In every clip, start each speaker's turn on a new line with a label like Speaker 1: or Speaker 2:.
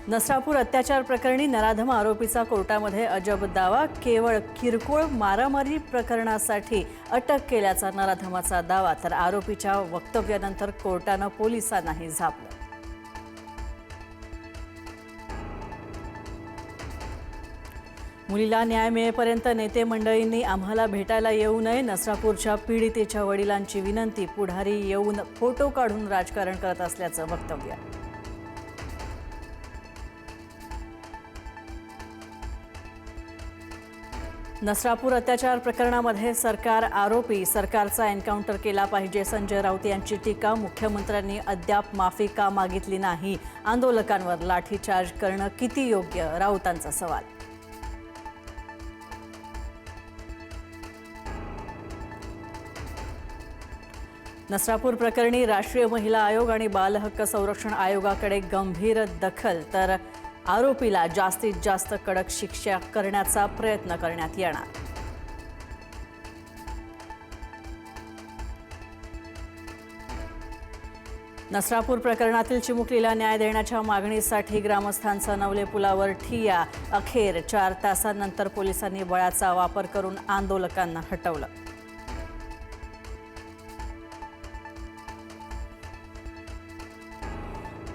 Speaker 1: नसरापूर अत्याचार प्रकरणी नराधम आरोपीचा कोर्टामध्ये अजब दावा। केवळ किरकोळ मारामारी प्रकरणासाठी अटक केल्याचा नराधमाचा दावा, तर आरोपीच्या वक्तव्यानंतर कोर्टाने पोलिसांनाही झापलं। मुलीला न्याय मिळेपर्यंत नेते मंडळींनी आम्हाला भेटायला येऊ नये, नसरापूरच्या पीडितेच्या वडिलांची विनंती। पुढारी येऊन फोटो काढून राजकारण करत असल्याचं वक्तव्य। नसरापूर अत्याचार प्रकरणामध्ये सरकार आरोपी, सरकारचा एन्काउंटर केला पाहिजे। संजय राऊत यांची टीका। मुख्यमंत्र्यांनी अद्याप माफी का मागितली नाही? आंदोलकांवर लाठीचार्ज करणं किती योग्य? राऊतांचा सवाल। नसरापूर प्रकरणी राष्ट्रीय महिला आयोग आणि बाल हक्क संरक्षण आयोगाकडे गंभीर दखल, तर आरोपीला जास्तीत जास्त कडक शिक्षा करण्याचा प्रयत्न करण्यात येणार। नसरापूर प्रकरणातील चिमुकलीला न्याय देण्याच्या मागणीसाठी ग्रामस्थांचा नवले पुलावर ठिय्या। अखेर 4 तासांनंतर पोलिसांनी बळाचा वापर करून आंदोलकांना हटवलं।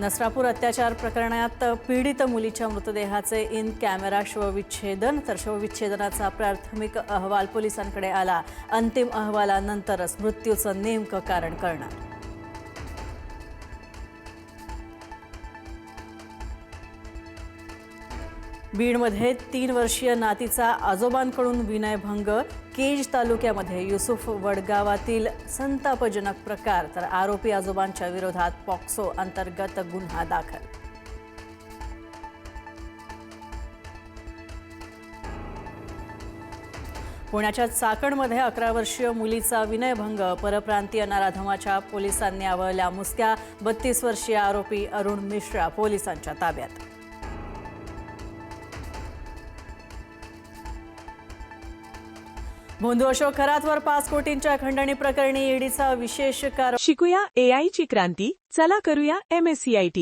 Speaker 1: नसरापूर अत्याचार प्रकरणात पीडित मुलीच्या मृतदेहाचे इन कॅमेरा शवविच्छेदन, तर शवविच्छेदनाचा प्राथमिक अहवाल पोलिसांकडे आला। अंतिम अहवालानंतरच मृत्यूचं नेमकं कारण कळणार। बीडमध्ये 3 वर्षीय नातीचा आजोबांकडून विनयभंग। केज तालुक्यामध्ये युसुफ वडगावातील संतापजनक प्रकार, तर आरोपी आजोबांच्या विरोधात पॉक्सो अंतर्गत गुन्हा दाखल। पुण्याच्या चाकणमध्ये 11 वर्षीय मुलीचा विनयभंग, परप्रांतीय नराधमाच्या पोलिसांनी आवळल्या मुसक्या। 32 वर्षीय आरोपी अरुण मिश्रा पोलिसांच्या ताब्यात। भोंदू अशोक खरातवर 5 कोटींच्या खंडणी प्रकरणी ईडीचा विशेष कारवाई।
Speaker 2: शिकूया AI ची क्रांती, चला करूया MSCIT।